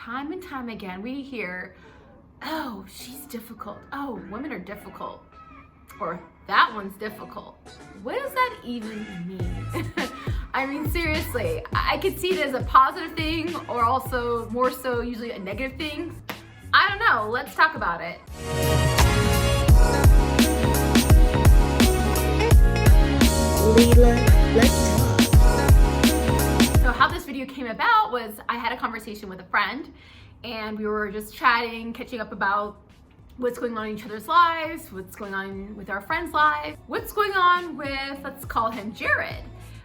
time and time again, we hear, oh, she's difficult. Oh, women are difficult. Or that one's difficult. What does that even mean? I mean, seriously, I could see it as a positive thing or also more so usually a negative thing. I don't know, let's talk about it. Lila, let's talk. So how this video came about was I had a conversation with a friend and we were just chatting, catching up about what's going on in each other's lives, what's going on with our friends' lives, what's going on with, let's call him Jared.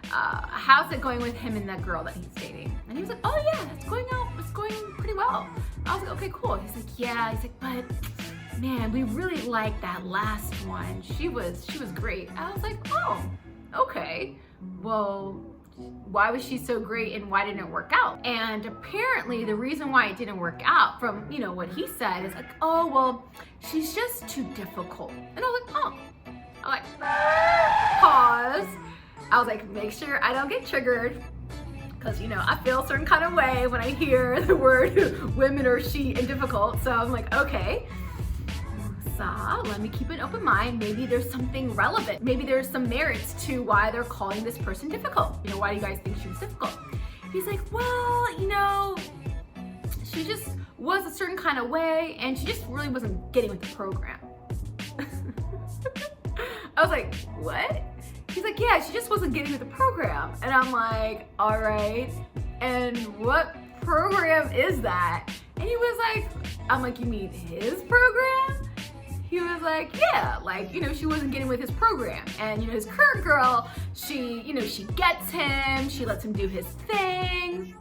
How's it going with him and that girl that he's dating? And he was like, oh yeah, it's going pretty well. I was like, okay, cool. He's like, yeah. He's like, but man, we really liked that last one. She was great. I was like, oh, okay. Well, why was she so great and why didn't it work out? And apparently the reason why it didn't work out from, you know, what he said is like, oh, well, she's just too difficult. And I was like, oh. I'm like, pause. I was like, make sure I don't get triggered. Because, you know, I feel a certain kind of way when I hear the word women or she and difficult. So I'm like, okay. So let me keep an open mind. Maybe there's something relevant. Maybe there's some merits to why they're calling this person difficult. You know, why do you guys think she was difficult? He's like, well, you know, she just was a certain kind of way and she just really wasn't getting with the program. I was like, what? He's like, yeah, she just wasn't getting with the program. And I'm like, all right, and what program is that? And he was like, I'm like, you mean his program? He was like, yeah, like, you know, she wasn't getting with his program. And, you know, his current girl, she, you know, she gets him, she lets him do his thing.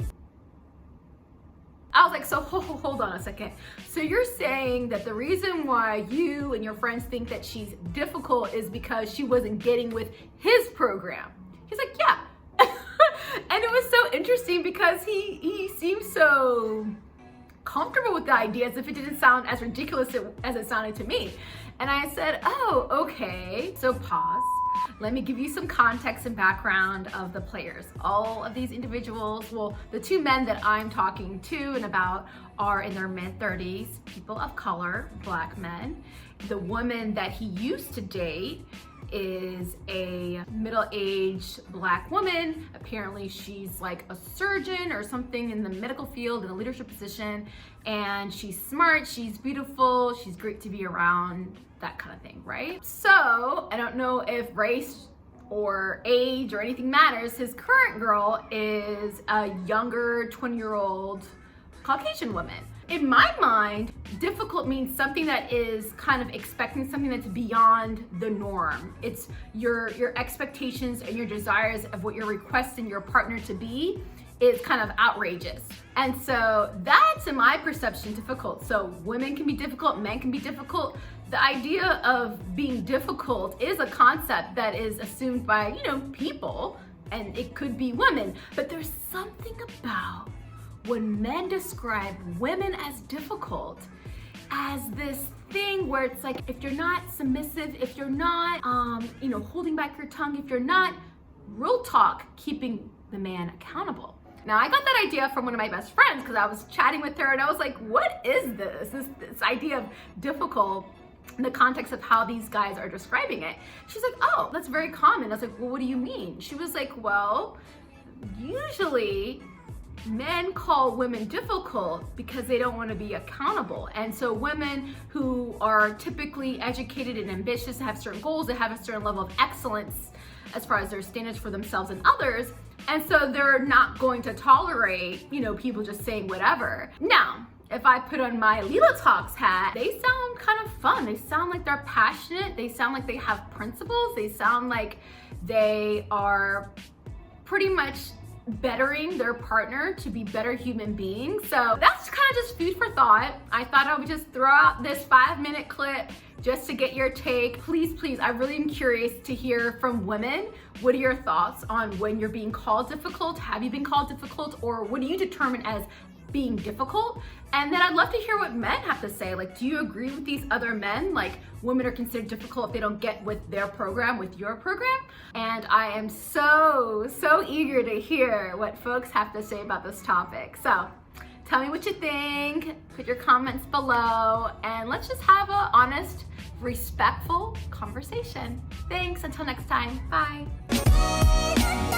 I was like, so hold on a second. So you're saying that the reason why you and your friends think that she's difficult is because she wasn't getting with his program? He's like, yeah. And it was so interesting because he seemed so comfortable with the idea as if it didn't sound as ridiculous as it sounded to me. And I said, oh, okay. So pause. Let me give you some context and background of the players. All of these individuals, well, the two men that I'm talking to and about are in their mid-30s, people of color, Black men. The woman that he used to date is a middle-aged Black woman. Apparently she's like a surgeon or something in the medical field in a leadership position, and she's smart, she's beautiful, she's great to be around, that kind of thing, right? So I don't know if race or age or anything matters. His current girl is a younger 20-year-old Caucasian woman. In my mind, difficult means something that is kind of expecting something that's beyond the norm. It's your expectations and your desires of what you're requesting your partner to be is kind of outrageous. And so that's, in my perception, difficult. So women can be difficult, men can be difficult. The idea of being difficult is a concept that is assumed by, you know, people, and it could be women. But there's something about when men describe women as difficult as this thing where it's like, if you're not submissive, if you're not, you know, holding back your tongue, if you're not, real talk, keeping the man accountable. Now, I got that idea from one of my best friends because I was chatting with her and I was like, what is this idea of difficult in the context of how these guys are describing it? She's like, oh, that's very common. I was like, well, what do you mean? She was like, well, usually men call women difficult because they don't want to be accountable. And so women who are typically educated and ambitious, have certain goals, they have a certain level of excellence as far as their standards for themselves and others. And so they're not going to tolerate, you know, people just saying whatever. Now, if I put on my Lila Talks hat, they sound kind of fun. They sound like they're passionate. They sound like they have principles. They sound like they are pretty much bettering their partner to be better human beings. So that's kind of just food for thought. I thought I would just throw out this 5-minute clip just to get your take. Please, I really am curious to hear from women. What are your thoughts on when you're being called difficult? Have you been called difficult? Or what do you determine as being difficult? And then I'd love to hear what men have to say. Like, do you agree with these other men? Like, women are considered difficult if they don't get with their program, with your program? And I am so eager to hear what folks have to say about this topic. So Tell me what you think. Put your comments below and let's just have an honest, respectful conversation. Thanks. Until next time. Bye.